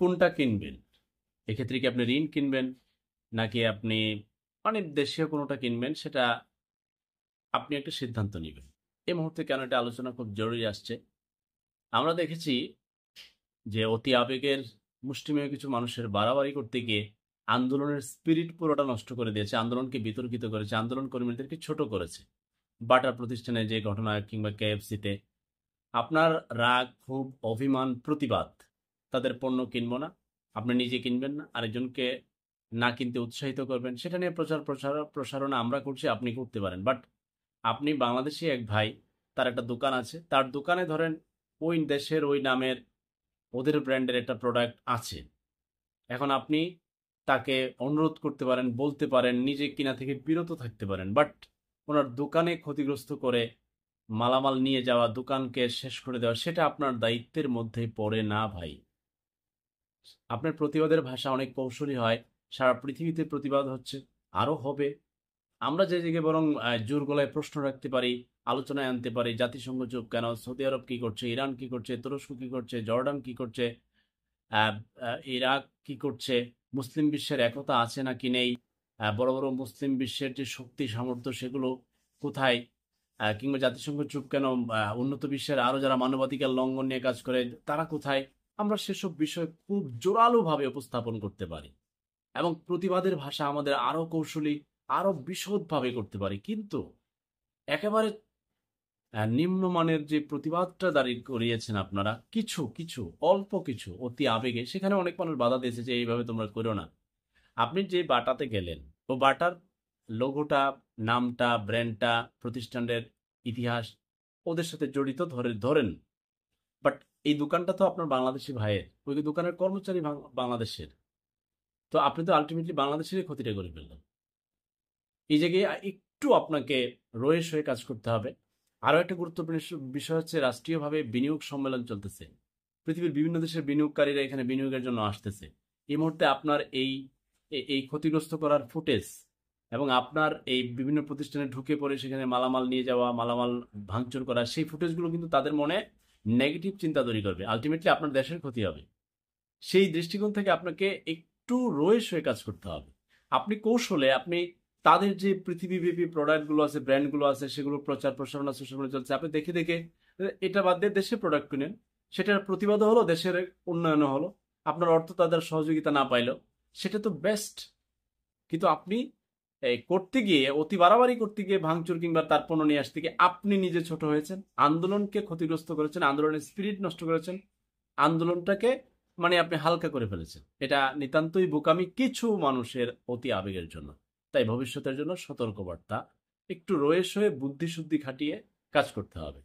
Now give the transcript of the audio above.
কোনটা কিনবেন? এক্ষেত্রে কি আপনি ঋণ কিনবেন নাকি আপনি মানে দেশীয় কোনোটা কিনবেন, সেটা আপনি একটা সিদ্ধান্ত নেবেন। এই মুহূর্তে কেন এটা আলোচনা খুব জরুরি আসছে, আমরা দেখেছি যে অতি আবেগের মুষ্টিমেয় কিছু মানুষের বাড়াবাড়ি করতে গিয়ে আন্দোলনের স্পিরিট পুরোটা নষ্ট করে দিয়েছে, আন্দোলনকে বিতর্কিত করেছে, আন্দোলন কর্মীদেরকে ছোট করেছে। বাটার প্রতিষ্ঠানে যে ঘটনা কিংবা কেএফসিতে আপনার রাগ, ক্ষোভ, অভিমান, প্রতিবাদ, তাদের পণ্য কিনবো না, আপনি নিজে কিনবেন না, আরেকজনকে না কিনতে উৎসাহিত করবেন, সেটা নিয়ে প্রসারণা আমরা করছি, আপনি করতে পারেন। বাট আপনি বাংলাদেশি এক ভাই, তার একটা দোকান আছে, তার দোকানে ধরেন ওই দেশের ওই নামের ওদের ব্র্যান্ডের একটা প্রোডাক্ট আছে। এখন আপনি তাকে অনুরোধ করতে পারেন, বলতে পারেন, নিজে কিনা থেকে বিরত থাকতে পারেন, বাট ওনার দোকানে ক্ষতিগ্রস্ত করে মালামাল নিয়ে যাওয়া, দোকানকে শেষ করে দেওয়া, সেটা আপনার দায়িত্বের মধ্যে পড়ে না ভাই। আপনার প্রতিবাদের ভাষা অনেক কৌশলী হয়, সারা পৃথিবীতে প্রতিবাদ হচ্ছে, আরো হবে। আমরা যে জায়গায় বরং জোর গলায় প্রশ্ন রাখতে পারি, আলোচনায় আনতে পারি, জাতিসংঘ চুপ কেন, সৌদি আরব কি করছে, ইরান কি করছে, তুরস্ক কি করছে, জর্ডান কি করছে, ইরাক কি করছে, মুসলিম বিশ্বের একতা আছে নাকি নেই, বড় বড় মুসলিম বিশ্বের যে শক্তি সামর্থ্য সেগুলো কোথায়, কিংবা জাতিসংঘ চুপ কেন, উন্নত বিশ্বের আরো যারা মানবাধিকার লঙ্ঘন নিয়ে কাজ করে তারা কোথায়, আমরা সেসব বিষয় খুব জোরালো ভাবে উপস্থাপন করতে পারি এবং প্রতিবাদের ভাষা আমাদের আরো কৌশলী, আরো বিশদভাবে করতে পারি। কিন্তু একেবারে নিম্নমানের যে প্রতিবাদটা দাঁড়িয়ে করিয়েছেন আপনারা, কিছু কিছু অল্প কিছু অতি আবেগে, সেখানে অনেক মানুষ বাধা দিয়েছে যে এইভাবে তোমরা করো না। আপনি যে বাটাতে গেলেন, ও বাটার লোগোটা, নামটা, ব্র্যান্ডটা, প্রতিষ্ঠানের ইতিহাস ওদের সাথে জড়িত ধরেন, বাট এই দোকানটা তো আপনার বাংলাদেশি ভাইয়ের, ওই দোকানের কর্মচারী বাংলাদেশের, তো আপনি তো আলটিমেটলি বাংলাদেশেরই ক্ষতিটা করে ফেললেন। এই জায়গায় একটু আপনাকে রয়েস হয়ে কাজ করতে হবে। আরো একটা গুরুত্বপূর্ণ বিষয় হচ্ছে, রাষ্ট্রীয়ভাবে বিনিয়োগ সম্মেলন চলতেছে, পৃথিবীর বিভিন্ন দেশের বিনিয়োগকারীরা এখানে বিনিয়োগের জন্য আসতেছে। এই মুহূর্তে আপনার এই এই ক্ষতিগ্রস্ত করার ফুটেজ এবং আপনার এই বিভিন্ন প্রতিষ্ঠানে ঢুকে পড়ে সেখানে মালামাল নিয়ে যাওয়া, মালামাল ভাঙচুর করা, সেই ফুটেজগুলো কিন্তু তাদের মনে নেগেটিভ চিন্তা তৈরি করবে, আলটিমেটলি আপনার দেশের ক্ষতি হবে। সেই দৃষ্টিকোণ থেকে আপনাকে একটু রয়েস হয়ে কাজ করতে হবে। আপনি কৌশলে আপনি তাদের যে পৃথিবীব্যাপী প্রোডাক্টগুলো আছে, ব্র্যান্ডগুলো আছে, সেগুলো প্রচার প্রসারণা সোশ্যাল মিডিয়া চলছে, আপনি দেখে দেখে এটা বাদ দিয়ে দেশের প্রোডাক্ট কিনেন, সেটার প্রতিবাদও হলো, দেশের উন্নয়নও হলো, আপনার অর্থ তাদের সহযোগিতা না পাইলেও সেটা তো বেস্ট। কিন্তু আপনি করতে গিয়ে, অতি বাড়াবাড়ি করতে গিয়ে, ভাঙচুর কিংবা তার পণ্য নিয়ে আসতে গিয়ে আপনি নিজে ছোট হয়েছেন, আন্দোলনকে ক্ষতিগ্রস্ত করেছেন, আন্দোলনের স্পিরিট নষ্ট করেছেন, আন্দোলনটাকে মানে আপনি হালকা করে ফেলেছেন। এটা নিতান্তই বোকামি কিছু মানুষের অতি আবেগের জন্য। তাই ভবিষ্যতের জন্য সতর্কবার্তা, একটু রয়েস হয়ে বুদ্ধি শুদ্ধি খাটিয়ে কাজ করতে হবে।